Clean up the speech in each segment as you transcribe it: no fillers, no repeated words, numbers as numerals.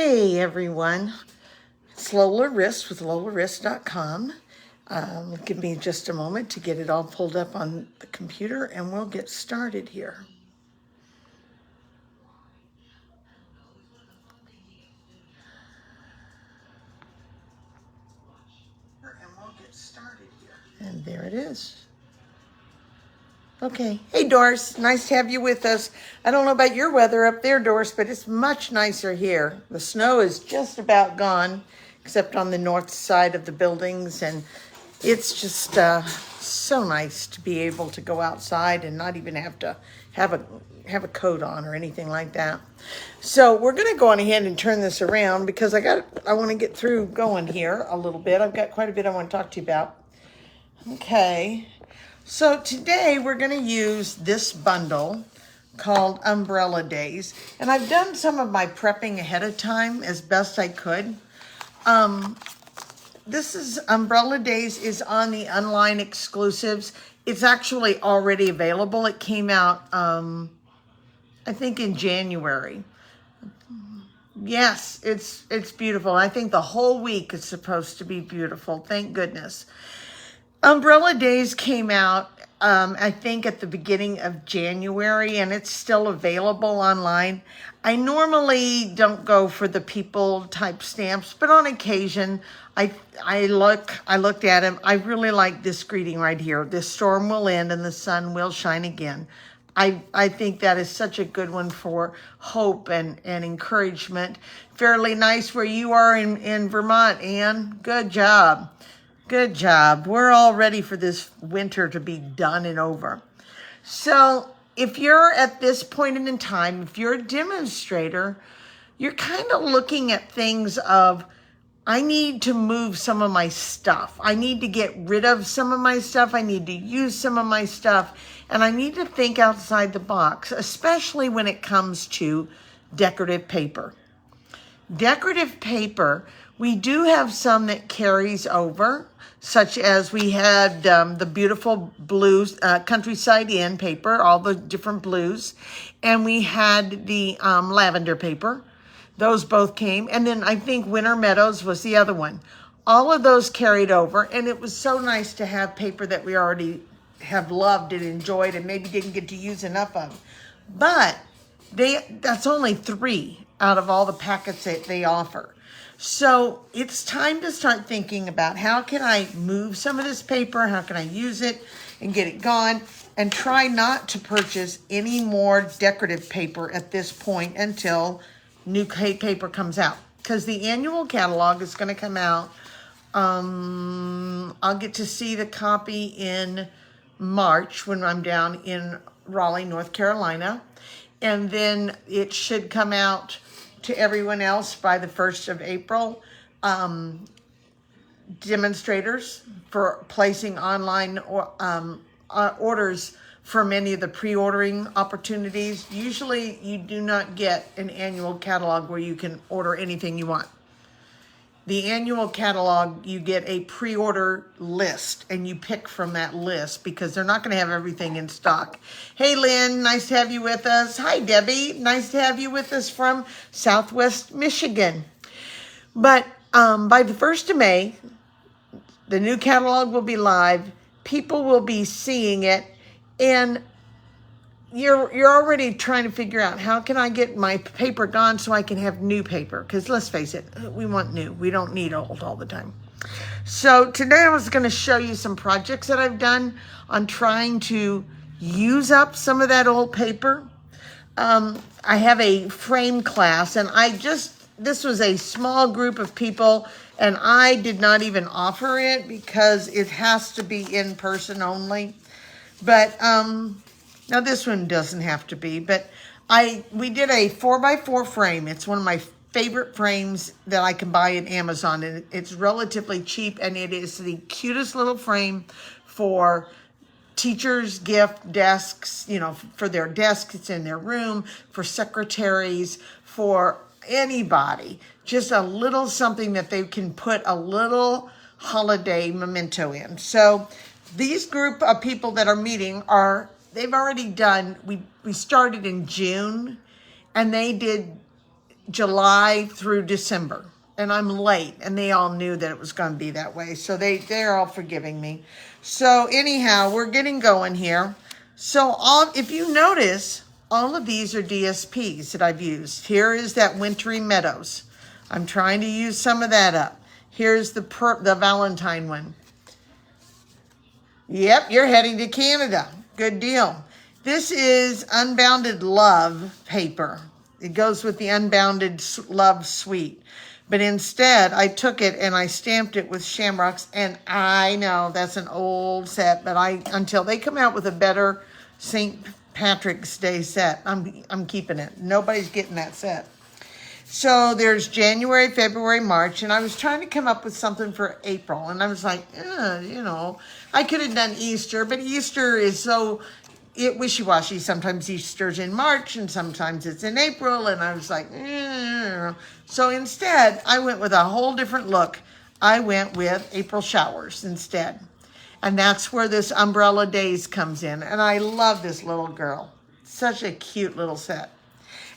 Hey everyone, it's Lola Wrist with LolaWrist.com. Give me just a moment to get it all pulled up on the computer and we'll get started here. And there it is. Okay. Hey Doris, nice to have you with us. I don't know about your weather up there, Doris, but it's much nicer here. The snow is just about gone, except on the north side of the buildings, and it's just so nice to be able to go outside and not even have to have a coat on or anything like that. So we're going to go on ahead and turn this around because I want to get through going here a little bit. I've got quite a bit I want to talk to you about. Okay. So today we're going to use this bundle called Umbrella Days. And I've done some of my prepping ahead of time as best I could. This is Umbrella Days is on the online exclusives. It's actually already available. It came out, I think in January. Yes, it's beautiful. I think the whole week is supposed to be beautiful. Thank goodness. Umbrella Days came out, I think at the beginning of January, and it's still available online. I normally don't go for the people type stamps, but on occasion, I looked at them. I really like this greeting right here. This storm will end and the sun will shine again. I think that is such a good one for hope and encouragement. Fairly nice where you are in Vermont, Anne. Good job. Good job. We're all ready for this winter to be done and over. So if you're at this point in time, if you're a demonstrator, you're kind of looking at things of, I need to move some of my stuff. I need to get rid of some of my stuff. I need to use some of my stuff. And I need to think outside the box, especially when it comes to decorative paper. Decorative paper, we do have some that carries over, such as we had the beautiful blues, Countryside Inn paper, all the different blues. And we had the lavender paper. Those both came. And then I think Winter Meadows was the other one. All of those carried over. And it was so nice to have paper that we already have loved and enjoyed and maybe didn't get to use enough of. But that's only 3 out of all the packets that they offer. So it's time to start thinking about how can I move some of this paper, how can I use it and get it gone, and try not to purchase any more decorative paper at this point until new paper comes out. Because the annual catalog is going to come out. I'll get to see the copy in March when I'm down in Raleigh, North Carolina. And then it should come out to everyone else by the 1st of April. Demonstrators for placing online orders for many of the pre-ordering opportunities. Usually you do not get an annual catalog where you can order anything you want. The annual catalog, you get a pre-order list and you pick from that list because they're not going to have everything in stock. Hey, Lynn, nice to have you with us. Hi, Debbie. Nice to have you with us from Southwest Michigan. But by the 1st of May, the new catalog will be live. People will be seeing it. And you're already trying to figure out, how can I get my paper gone so I can have new paper? Because let's face it, we want new. We don't need old all the time. So today I was going to show you some projects that I've done on trying to use up some of that old paper. I have a frame class, and this was a small group of people, and I did not even offer it because it has to be in person only. But now this one doesn't have to be, but we did a 4x4 frame. It's one of my favorite frames that I can buy at Amazon, and it's relatively cheap, and it is the cutest little frame for teachers' gift desks, for their desks, it's in their room, for secretaries, for anybody. Just a little something that they can put a little holiday memento in. So these group of people that are meeting they've already done, we started in June, and they did July through December. And I'm late, and they all knew that it was going to be that way. So they're all forgiving me. So anyhow, we're getting going here. So if you notice, all of these are DSPs that I've used. Here is that Wintry Meadows. I'm trying to use some of that up. Here's the Valentine one. Yep, you're heading to Canada. Good deal. This is Unbounded Love paper. It goes with the Unbounded Love Suite. But instead, I took it and I stamped it with shamrocks. And I know that's an old set, but until they come out with a better St. Patrick's Day set, I'm keeping it. Nobody's getting that set. So there's January, February, March, and I was trying to come up with something for April. And I was like, I could have done Easter, but Easter is so wishy-washy. Sometimes Easter's in March and sometimes it's in April, and I was like, So instead, I went with a whole different look. I went with April Showers instead. And that's where this Umbrella Days comes in. And I love this little girl. Such a cute little set.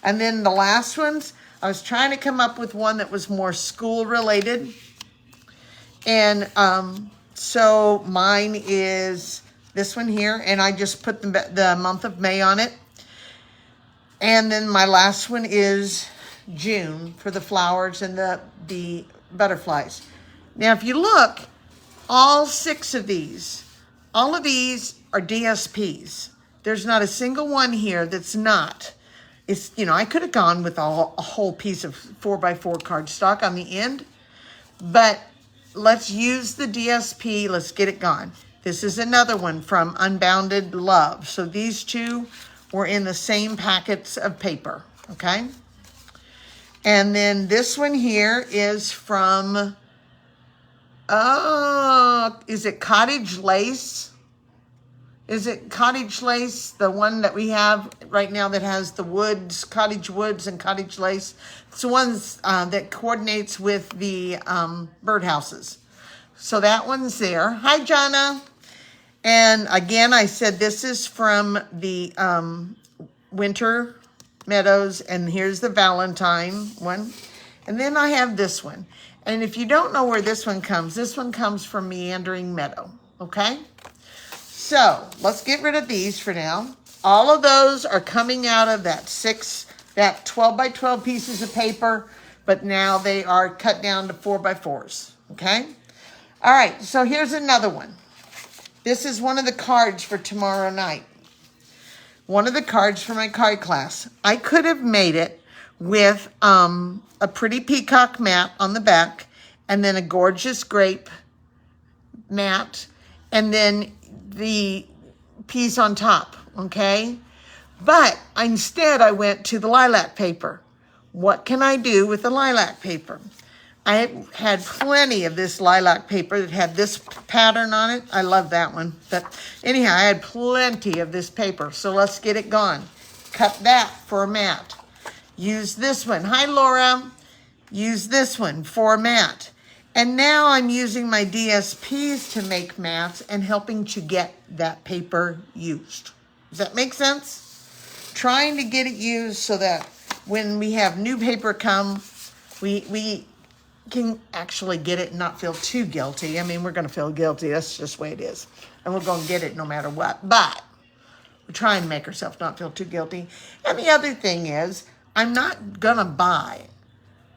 And then the last ones, I was trying to come up with one that was more school related. And so mine is this one here, and I just put the month of May on it. And then my last one is June for the flowers and the butterflies. Now, if you look, all 6 of these, all of these are DSPs. There's not a single one here that's not. It's, I could have gone with a whole piece of 4x4 cardstock on the end, but let's use the DSP. Let's get it gone. This is another one from Unbounded Love. So these two were in the same packets of paper, okay? And then this one here is from, is it Cottage Lace? Is it Cottage Lace, the one that we have right now that has the woods, cottage woods and cottage lace? It's the ones that coordinates with the birdhouses. So that one's there. Hi, Jonna. And again, I said this is from the Winter Meadows, and here's the Valentine one. And then I have this one. And if you don't know where this one comes from Meandering Meadow, okay? So let's get rid of these for now. All of those are coming out of that 12 by 12 pieces of paper, but now they are cut down to 4x4s, okay? All right, so here's another one. This is one of the cards for tomorrow night. One of the cards for my card class. I could have made it with a pretty peacock mat on the back, and then a gorgeous grape mat, and then the piece on top, okay? But instead, I went to the lilac paper. What can I do with the lilac paper? I had plenty of this lilac paper that had this pattern on it. I love that one. But anyhow, I had plenty of this paper. So let's get it gone. Cut that for a mat. Use this one. Hi, Laura. Use this one for a mat. And now I'm using my DSPs to make mats and helping to get that paper used. Does that make sense? Trying to get it used so that when we have new paper come, we can actually get it and not feel too guilty. I mean, we're going to feel guilty. That's just the way it is. And we're going to get it no matter what. But we're trying to make ourselves not feel too guilty. And the other thing is, I'm not going to buy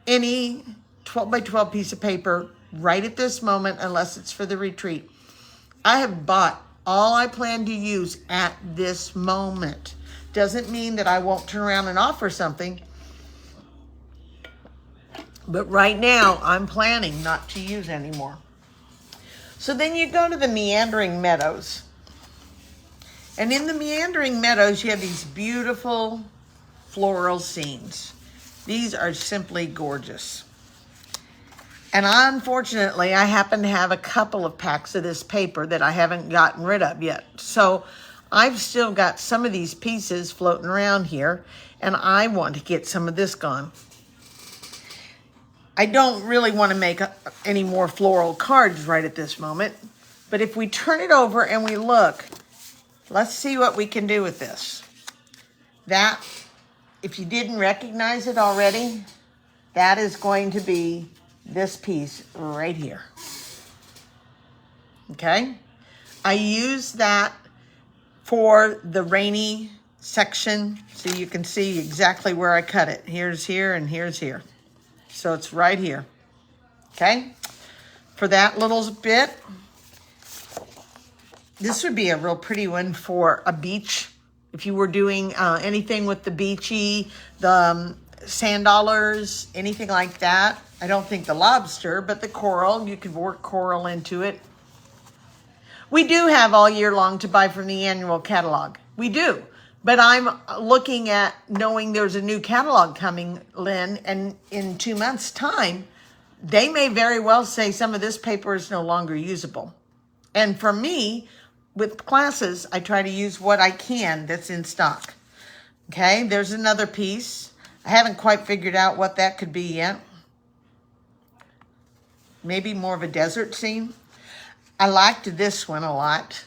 any 12 by 12 piece of paper right at this moment unless it's for the retreat. I have bought all I plan to use at this moment. Doesn't mean that I won't turn around and offer something. But right now, I'm planning not to use anymore. So then you go to the Meandering Meadows. And in the Meandering Meadows, you have these beautiful floral scenes. These are simply gorgeous. And unfortunately, I happen to have a couple of packs of this paper that I haven't gotten rid of yet. So I've still got some of these pieces floating around here, and I want to get some of this gone. I don't really want to make any more floral cards right at this moment. But if we turn it over and we look, let's see what we can do with this. That, if you didn't recognize it already, that is going to be this piece right here. Okay? I use that for the rainy section so you can see exactly where I cut it. Here's here and here's here. So it's right here. Okay? For that little bit, this would be a real pretty one for a beach. If you were doing anything with the beachy, the sand dollars, anything like that. I don't think the lobster, but the coral, you could work coral into it. We do have all year long to buy from the annual catalog. We do. But I'm looking at knowing there's a new catalog coming, Lynn, and in 2 months' time, they may very well say some of this paper is no longer usable. And for me, with classes, I try to use what I can that's in stock. Okay, there's another piece. I haven't quite figured out what that could be yet. Maybe more of a desert scene. I liked this one a lot,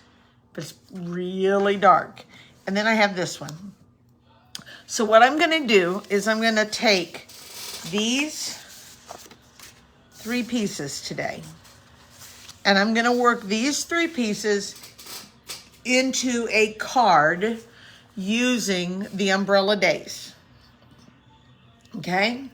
but it's really dark. And then I have this one. So what I'm going to do is I'm going to take these 3 pieces today, and I'm going to work these 3 pieces into a card using the umbrella days. Okay?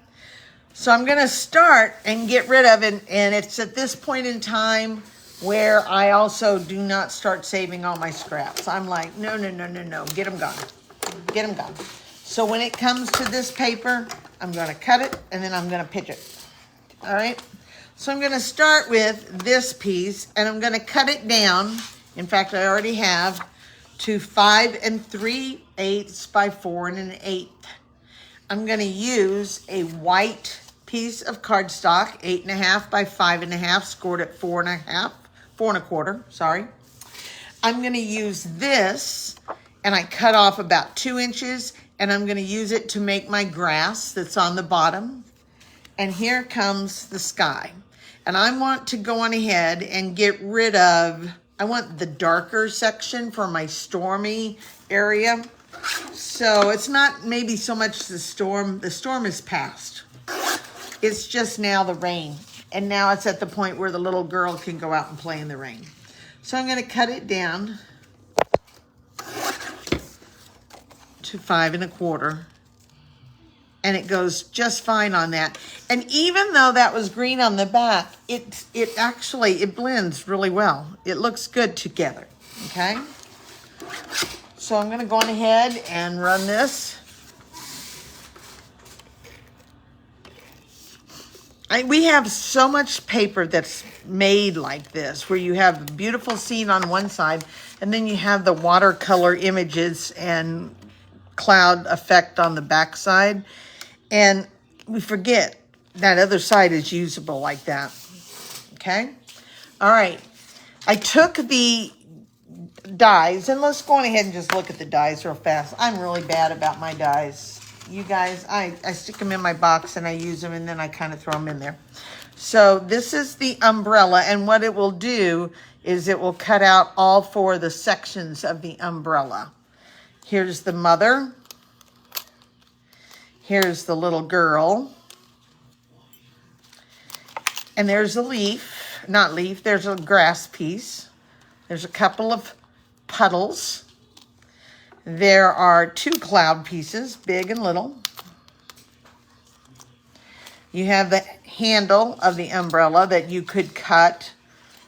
So I'm going to start and get rid of it, and it's at this point in time where I also do not start saving all my scraps. I'm like, no, get them gone. Get them gone. So when it comes to this paper, I'm going to cut it, and then I'm going to pitch it. All right? So I'm going to start with this piece, and I'm going to cut it down. In fact, I already have to 5 3/8 by 4 1/8. I'm going to use a white piece of cardstock, 8 1/2 by 5 1/2, scored at 4 1/4, sorry. I'm going to use this, and I cut off about 2 inches, and I'm going to use it to make my grass that's on the bottom. And here comes the sky. And I want to go on ahead and get rid of, I want the darker section for my stormy area. So it's not maybe so much the storm is past. It's just now the rain. And now it's at the point where the little girl can go out and play in the rain. So I'm going to cut it down to 5 1/4. And it goes just fine on that. And even though that was green on the back, it blends really well. It looks good together, okay? So I'm gonna go on ahead and run this. We have so much paper that's made like this, where you have a beautiful scene on one side, and then you have the watercolor images and cloud effect on the back side. And we forget that other side is usable like that. Okay? All right. I took the dies, and let's go on ahead and just look at the dies real fast. I'm really bad about my dies. You guys, I stick them in my box and I use them, and then I kind of throw them in there. So this is the umbrella, and what it will do is it will cut out all 4 of the sections of the umbrella. Here's the mother. Here's the little girl. And there's a there's a grass piece. There's a couple of puddles. There are 2 cloud pieces, big and little. You have the handle of the umbrella that you could cut,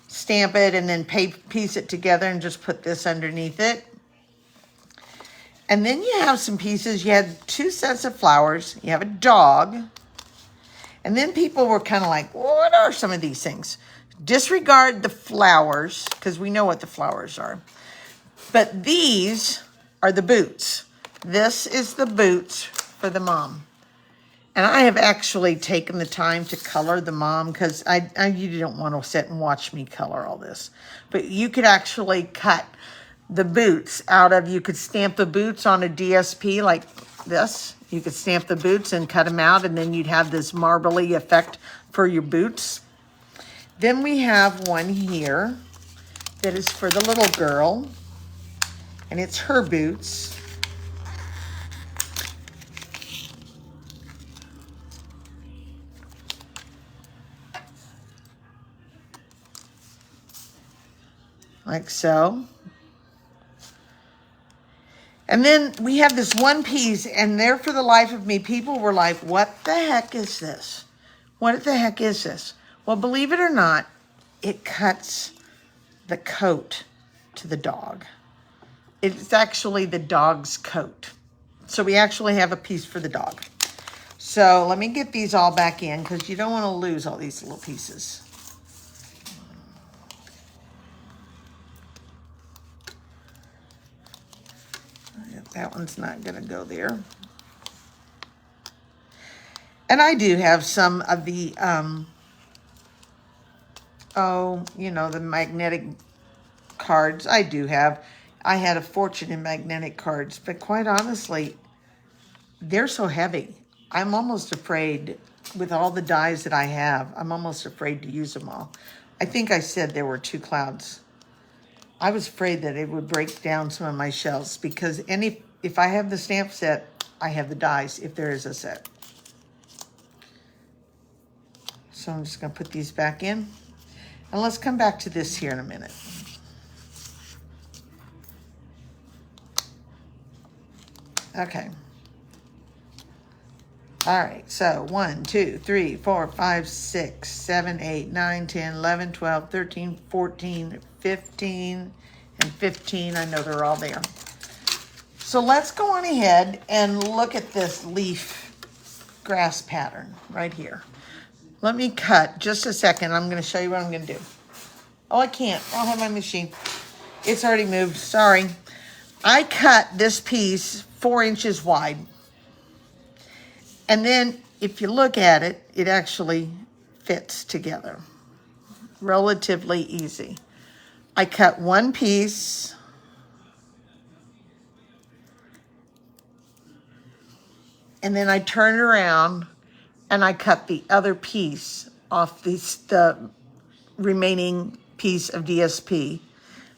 stamp it, and then piece it together and just put this underneath it. And then you have some pieces. You had 2 sets of flowers. You have a dog. And then people were kind of like, well, what are some of these things? Disregard the flowers, because we know what the flowers are. But these are the boots. This is the boots for the mom. And I have actually taken the time to color the mom, because you don't want to sit and watch me color all this. But you could actually cut the boots out of, you could stamp the boots on a DSP like this. You could stamp the boots and cut them out, and then you'd have this marbly effect for your boots. Then we have one here that is for the little girl, and it's her boots. like so. And then we have this one piece, and there for the life of me, people were like, what the heck is this? What the heck is this? Well, believe it or not, it cuts the coat to the dog. It's actually the dog's coat. So we actually have a piece for the dog. So let me get these all back in because you don't want to lose all these little pieces. That one's not going to go there. And I do have some of the, the magnetic cards. I had a fortune in magnetic cards, but quite honestly, they're so heavy. I'm almost afraid, with all the dies that I have, I'm almost afraid to use them all. I think I said there were 2 clouds. I was afraid that it would break down some of my shells because if I have the stamp set, I have the dies if there is a set. So I'm just going to put these back in. And let's come back to this here in a minute. Okay. All right, so 1, 2, 3, 4, 5, 6, 7, 8, 9, 10, 11, 12, 13, 14, 15, and 15. I know they're all there. So let's go on ahead and look at this leaf grass pattern right here. Let me cut just a second. I'm going to show you what I'm going to do. Oh, I can't. I don't have my machine. It's already moved. Sorry. I cut this piece 4 inches wide. And then if you look at it, it actually fits together. Relatively easy. I cut one piece. And then I turn it around and I cut the other piece off the remaining piece of DSP.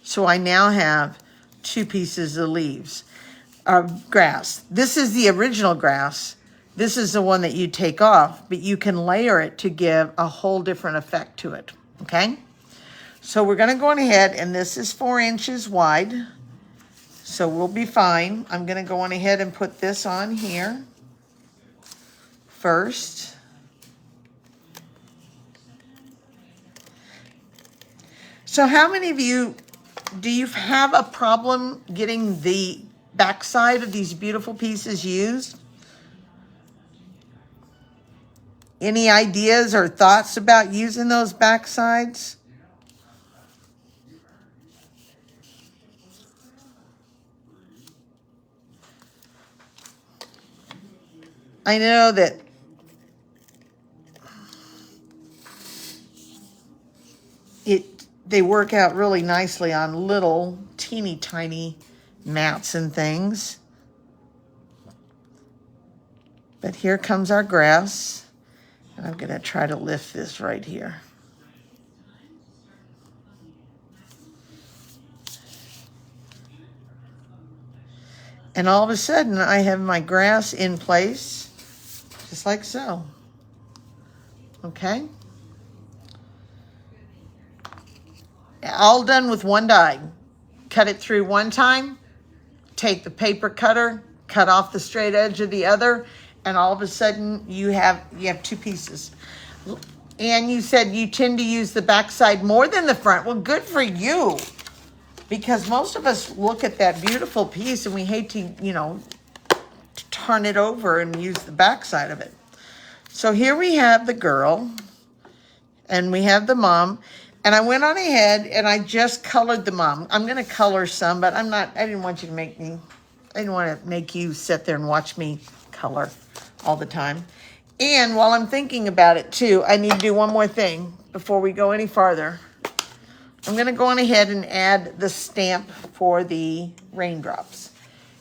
So I now have 2 pieces of leaves, grass. This is the original grass. This is the one that you take off, but you can layer it to give a whole different effect to it, okay? So we're gonna go on ahead, and this is 4 inches wide, so we'll be fine. I'm gonna go on ahead and put this on here first. So how many of you, do you have a problem getting the backside of these beautiful pieces used? Any ideas or thoughts about using those backsides? I know that they work out really nicely on little teeny tiny mats and things. But here comes our grass. And I'm going to try to lift this right here. And all of a sudden, I have my grass in place, just like so. Okay? All done with one die. Cut it through one time, take the paper cutter, cut off the straight edge of the other, and all of a sudden you have 2 pieces. And you said you tend to use the backside more than the front. Well, good for you. Because most of us look at that beautiful piece and we hate to, turn it over and use the backside of it. So here we have the girl and we have the mom. And I went on ahead and I just colored the mom. I'm going to color some, but I didn't want you to I didn't want to make you sit there and watch me color all the time. And while I'm thinking about it too, I need to do one more thing before we go any farther. I'm going to go on ahead and add the stamp for the raindrops.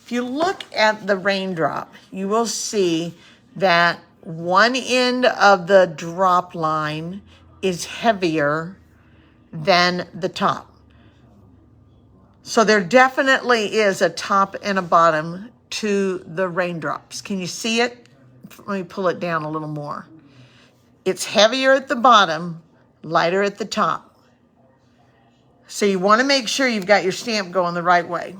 If you look at the raindrop, you will see that one end of the drop line is heavier than the top. So there definitely is a top and a bottom to the raindrops. Can you see it? Let me pull it down a little more. It's heavier at the bottom, lighter at the top. So you want to make sure you've got your stamp going the right way.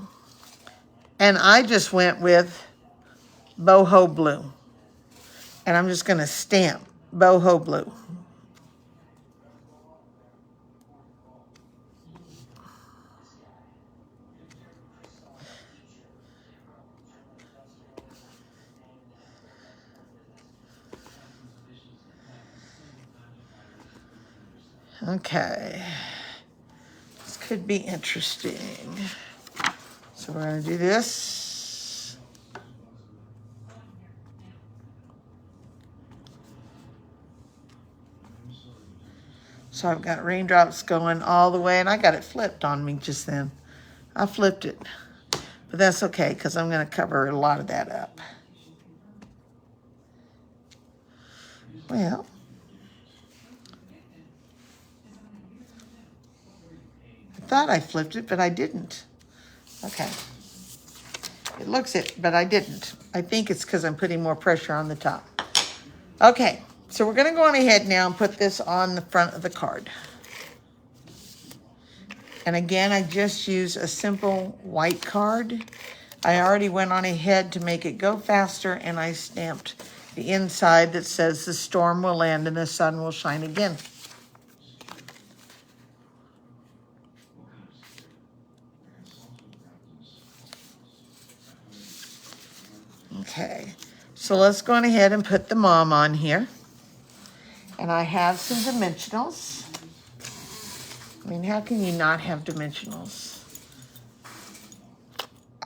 And I just went with boho blue. And I'm just going to stamp boho blue. Okay. This could be interesting. So we're going to do this. So I've got raindrops going all the way, and I got it flipped on me just then. I flipped it. But that's okay, because I'm going to cover a lot of that up. Well, I thought I flipped it, but I didn't. Okay. It looks it, but I didn't. I think it's because I'm putting more pressure on the top. Okay, so we're going to go on ahead now and put this on the front of the card. And again, I just use a simple white card. I already went on ahead to make it go faster, and I stamped the inside that says the storm will end and the sun will shine again. Okay, so let's go on ahead and put the mom on here. And I have some dimensionals. I mean, how can you not have dimensionals?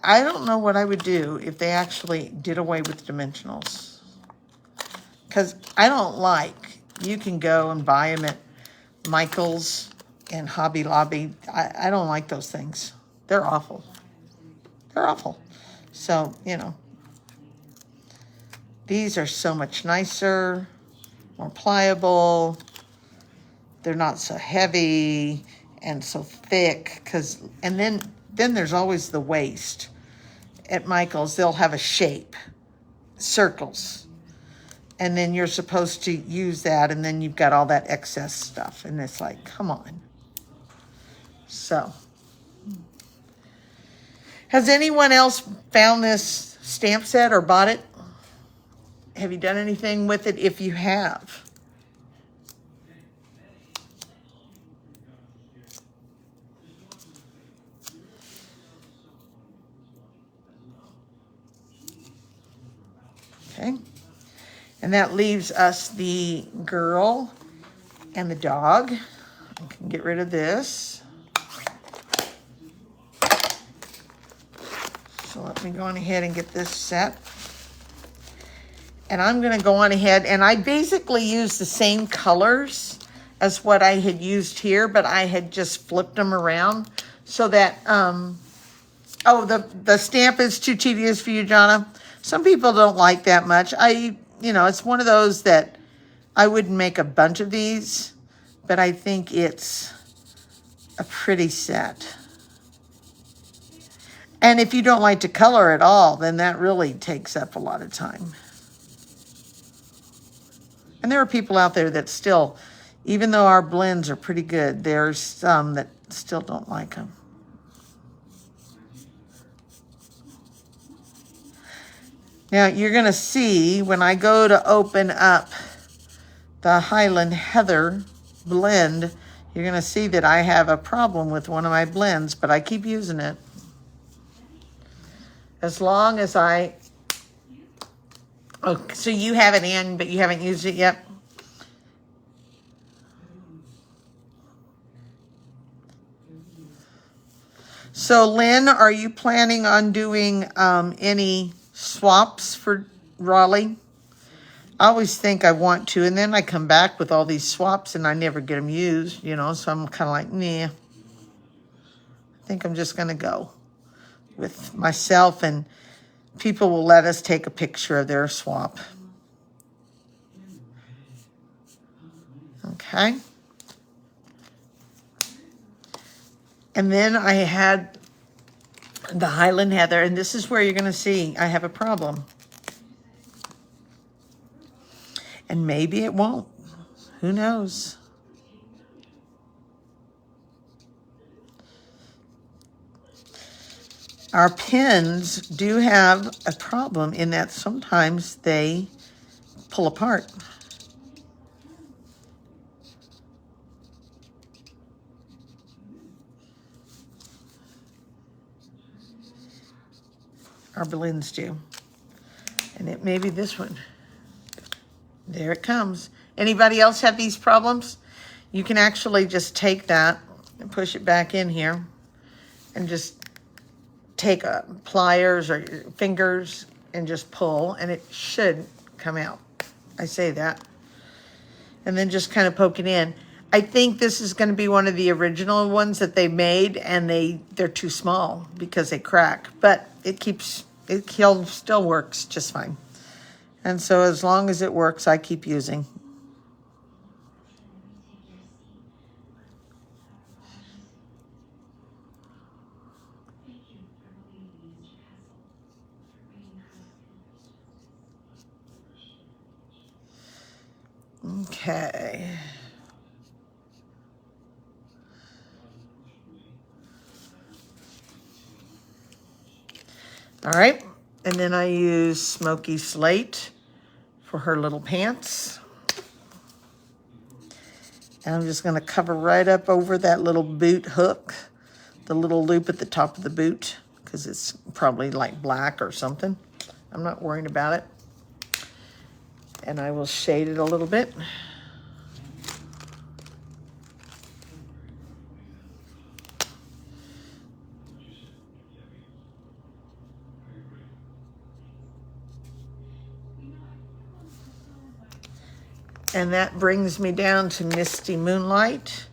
I don't know what I would do if they actually did away with dimensionals. Because I don't like, you can go and buy them at Michael's and Hobby Lobby. I don't like those things. They're awful. They're awful. So, you know, these are so much nicer, more pliable. They're not so heavy and so thick. And then there's always the waist. At Michael's, they'll have a shape, circles. And then you're supposed to use that, and then you've got all that excess stuff. And it's like, come on. So, has anyone else found this stamp set or bought it? Have you done anything with it if you have? Okay. And that leaves us the girl and the dog. I can get rid of this. So let me go on ahead and get this set. And I'm going to go on ahead, and I basically used the same colors as what I had used here, but I had just flipped them around so that, oh, the stamp is too tedious for you, Jonna. Some people don't like that much. You know, it's one of those that I wouldn't make a bunch of these, but I think it's a pretty set. And if you don't like to color at all, then that really takes up a lot of time. And there are people out there that still, even though our blends are pretty good, there's some that still don't like them. Now, you're going to see when I go to open up the Highland Heather blend, you're going to see that I have a problem with one of my blends, but I keep using it. As long as I... Oh, so you have it in, but you haven't used it yet? So, Lynn, are you planning on doing any swaps for Raleigh? I always think I want to, and then I come back with all these swaps, and I never get them used, you know, so I'm kind of like, nah. I think I'm just going to go with myself, and people will let us take a picture of their swap. Okay. And then I had the Highland Heather, and this is where you're going to see I have a problem. And maybe it won't. Who knows? Our pins do have a problem in that sometimes they pull apart. Our blends do. And it may be this one. There it comes. Anybody else have these problems? You can actually just take that and push it back in here and just take pliers or your fingers and just pull, and it should come out. I say that. And then just kind of poke it in. I think this is going to be one of the original ones that they made, and they're too small because they crack. But it still works just fine. And so as long as it works, I keep using. Okay. All right. And then I use Smoky Slate for her little pants. And I'm just going to cover right up over that little boot hook, the little loop at the top of the boot, because it's probably like black or something. I'm not worrying about it. And I will shade it a little bit. And that brings me down to Misty Moonlight.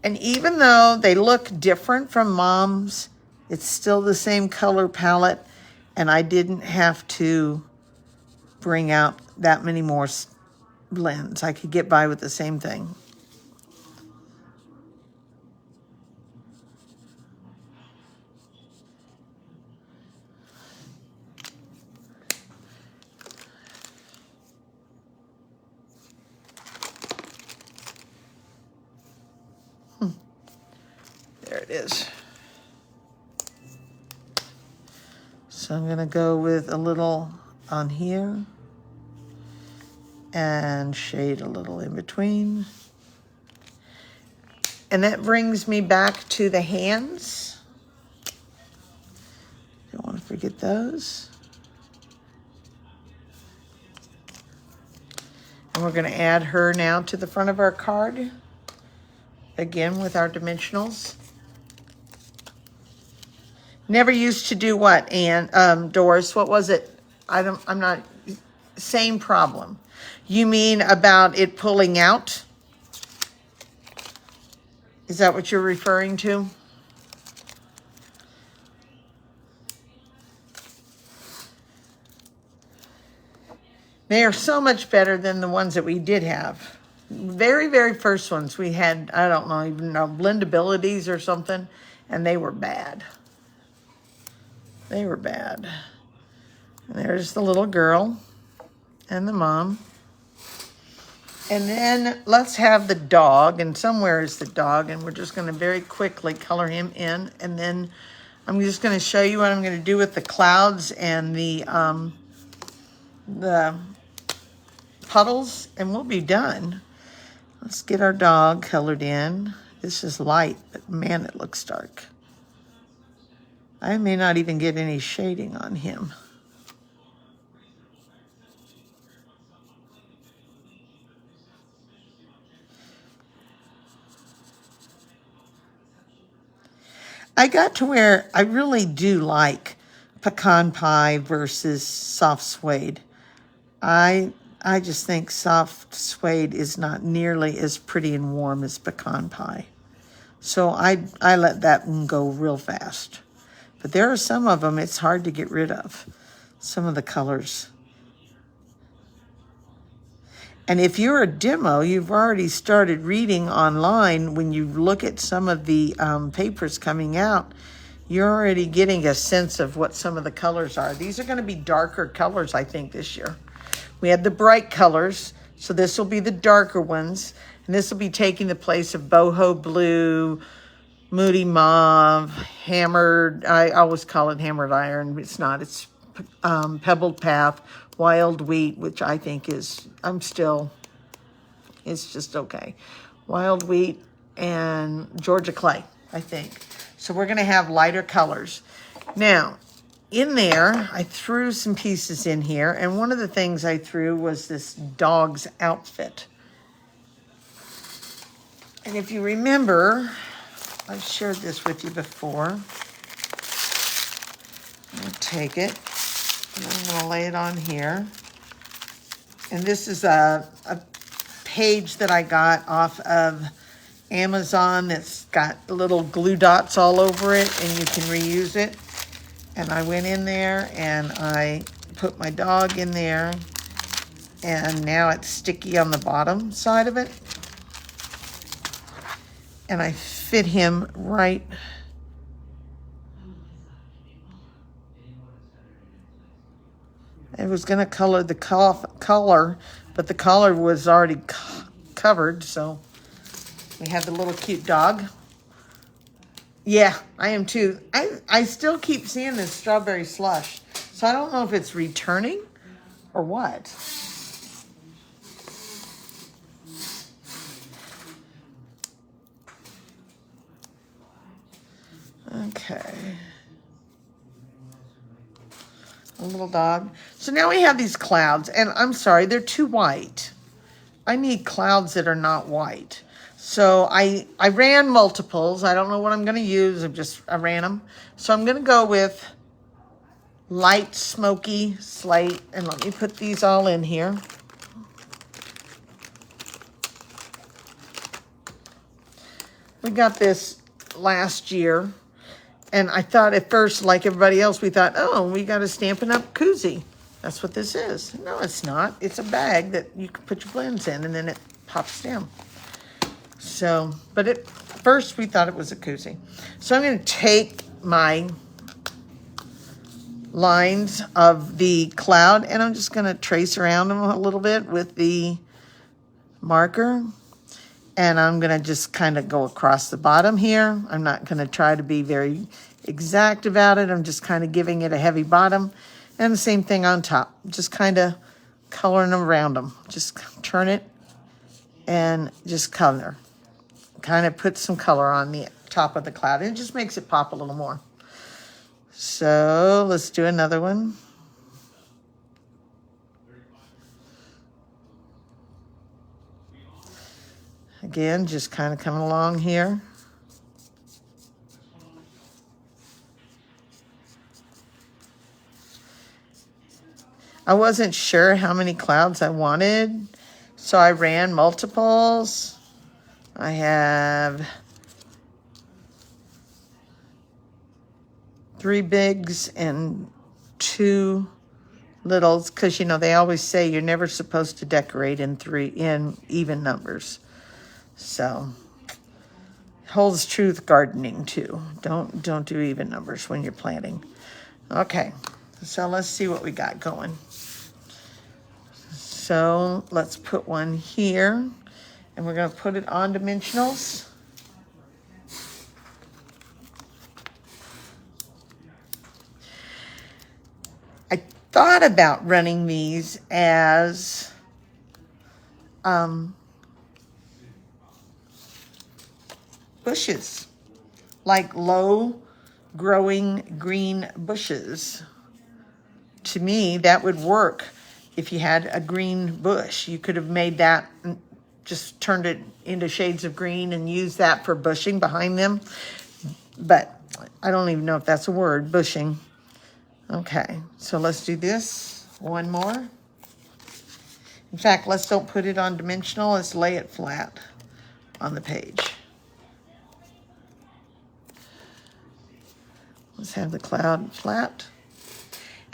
And even though they look different from Mom's, it's still the same color palette. And I didn't have to bring out that many more blends. I could get by with the same thing. There it is. So I'm going to go with a little on here and shade a little in between. And that brings me back to the hands. Don't want to forget those. And we're going to add her now to the front of our card. Again with our dimensionals. Never used to do what, Ann? Doris, what was it? I'm not, same problem. You mean about it pulling out? Is that what you're referring to? They are so much better than the ones that we did have. Very, very first ones we had, I don't know, even know, blendabilities or something, and they were bad. They were bad. And there's the little girl and the mom. And then let's have the dog, and somewhere is the dog, and we're just going to very quickly color him in. And then I'm just going to show you what I'm going to do with the clouds and the puddles, and we'll be done. Let's get our dog colored in. This is light, but man, it looks dark. I may not even get any shading on him. I got to where I really do like pecan pie versus soft suede. I just think soft suede is not nearly as pretty and warm as pecan pie. So I let that one go real fast. But there are some of them it's hard to get rid of, some of the colors. And if you're a demo, you've already started reading online. When you look at some of the papers coming out, you're already getting a sense of what some of the colors are. These are going to be darker colors, I think, this year. We had the bright colors, so this will be the darker ones. And this will be taking the place of boho blue, Moody Mauve, Hammered, I always call it Hammered Iron, but it's not. It's Pebbled Path, Wild Wheat, which I think is, it's just okay. Wild Wheat and Georgia Clay, I think. So we're going to have lighter colors. Now, in there, I threw some pieces in here, and one of the things I threw was this dog's outfit. And if you remember, I've shared this with you before. I'll take it, and I'm going to lay it on here. And this is a page that I got off of Amazon that's got little glue dots all over it, and you can reuse it. And I went in there and I put my dog in there, and now it's sticky on the bottom side of it. And I fit him right. I was going to color the collar, but the collar was already covered, so we have the little cute dog. Yeah, I am too. I still keep seeing this strawberry slush, so I don't know if it's returning or what. Okay. A little dog. So now we have these clouds, and I'm sorry, they're too white. I need clouds that are not white. So I ran multiples. I don't know what I'm going to use. I ran them. So I'm going to go with light smoky slate, and let me put these all in here. We got this last year. And I thought at first, like everybody else, we thought, oh, we got a Stampin' Up! Koozie. That's what this is. No, it's not. It's a bag that you can put your blends in, and then it pops down. So, but at first we thought it was a koozie. So I'm going to take my lines of the cloud, and I'm just going to trace around them a little bit with the marker. And I'm going to just kind of go across the bottom here. I'm not going to try to be very exact about it. I'm just kind of giving it a heavy bottom. And the same thing on top. Just kind of coloring around them. Just turn it and just color. Kind of put some color on the top of the cloud. And it just makes it pop a little more. So let's do another one. Again, just kind of coming along here. I wasn't sure how many clouds I wanted, so I ran multiples. I have 3 bigs and 2 littles, because you know they always say you're never supposed to decorate in even numbers. So holds true with gardening too. Don't do even numbers when you're planting. Okay, so let's see what we got going. So let's put one here, and we're going to put it on dimensionals. I thought about running these as bushes, like low growing green bushes. To me, that would work. If you had a green bush, you could have made that, just turned it into shades of green and used that for bushing behind them. But I don't even know if that's a word, bushing. Okay, so let's do this. One more. In fact, let's don't put it on dimensional. Let's lay it flat on the page. Let's have the cloud flat.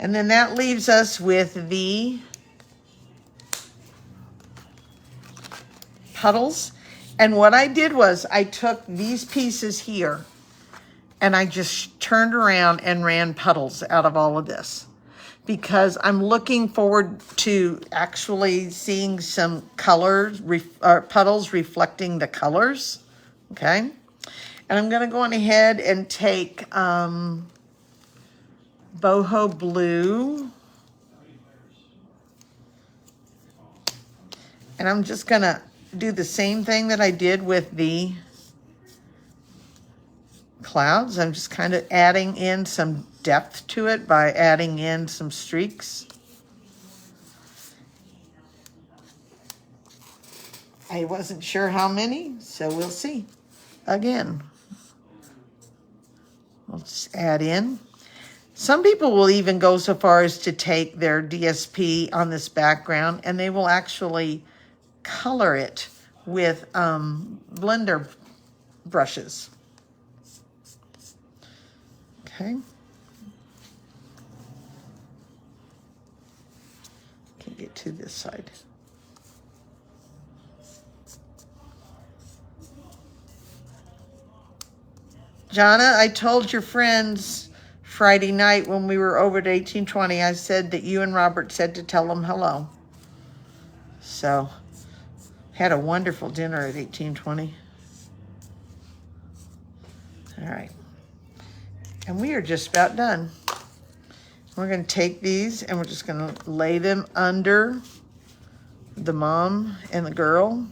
And then that leaves us with the puddles. And what I did was I took these pieces here and I just turned around and ran puddles out of all of this, because I'm looking forward to actually seeing some colors, puddles reflecting the colors. Okay. And I'm going to go on ahead and take boho blue. And I'm just going to do the same thing that I did with the clouds. I'm just kind of adding in some depth to it by adding in some streaks. I wasn't sure how many, so we'll see. Again, we'll just add in. Some people will even go so far as to take their DSP on this background and they will actually color it with blender brushes. Okay. Can get to this side. Jonna, I told your friends Friday night when we were over at 1820, I said that you and Robert said to tell them hello. So, had a wonderful dinner at 1820. All right. And we are just about done. We're going to take these and we're just going to lay them under the mom and the girl.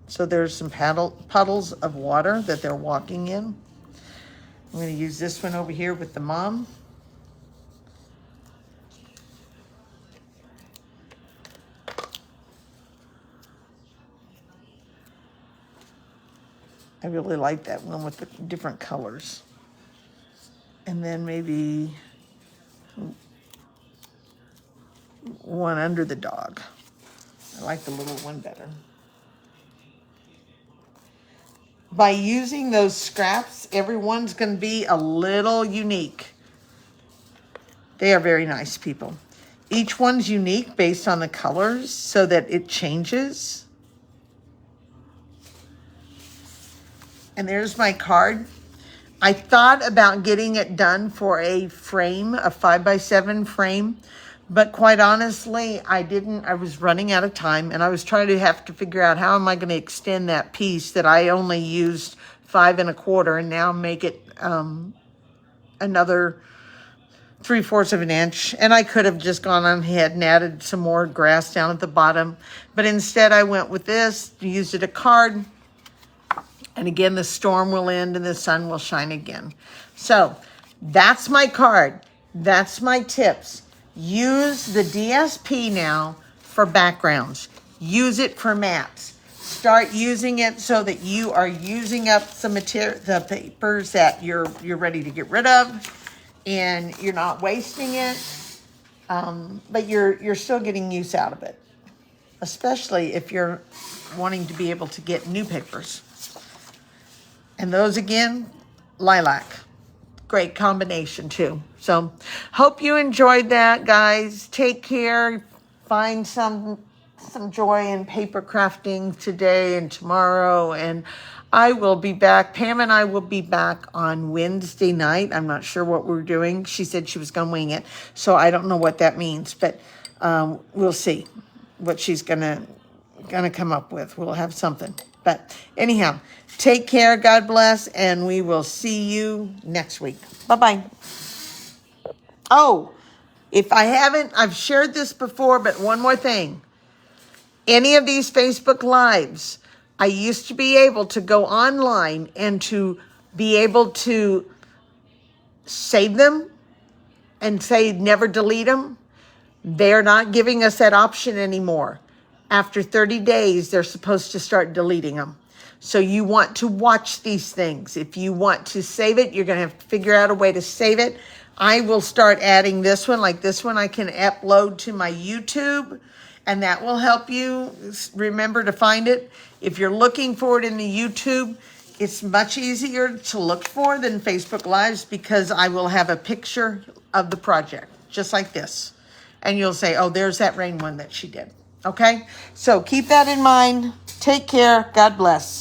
So there's some puddles of water that they're walking in. I'm going to use this one over here with the mom. I really like that one with the different colors. And then maybe one under the dog. I like the little one better. By using those scraps, everyone's going to be a little unique. They are very nice people. Each one's unique based on the colors so that it changes. And there's my card. I thought about getting it done for a frame, a 5x7 frame, but quite honestly, I didn't. I was running out of time and I was trying to have to figure out how am I going to extend that piece that I only used 5 1/4 and now make it another 3/4 of an inch. And I could have just gone on ahead and added some more grass down at the bottom, but instead I went with this, used it a card. And again, the storm will end and the sun will shine again. So that's my card. That's my tips. Use the DSP now for backgrounds. Use it for maps. Start using it so that you are using up some material, the papers that you're ready to get rid of, and you're not wasting it. But you're still getting use out of it, especially if you're wanting to be able to get new papers. And those again, lilac. Great combination too. So hope you enjoyed that, guys. Take care. Find some joy in paper crafting today and tomorrow. And I will be back. Pam and I will be back on Wednesday night. I'm not sure what we're doing. She said she was going to wing it. So I don't know what that means. But we'll see what she's gonna come up with. We'll have something. But anyhow, take care. God bless. And we will see you next week. Bye-bye. Oh, if I haven't, I've shared this before, but one more thing. Any of these Facebook Lives, I used to be able to go online and to be able to save them and say never delete them. They're not giving us that option anymore. After 30 days, they're supposed to start deleting them. So you want to watch these things. If you want to save it, you're going to have to figure out a way to save it. I will start adding this one, like this one I can upload to my YouTube, and that will help you remember to find it. If you're looking for it in the YouTube, it's much easier to look for than Facebook Lives because I will have a picture of the project, just like this. And you'll say, oh, there's that rain one that she did. Okay? So keep that in mind. Take care. God bless.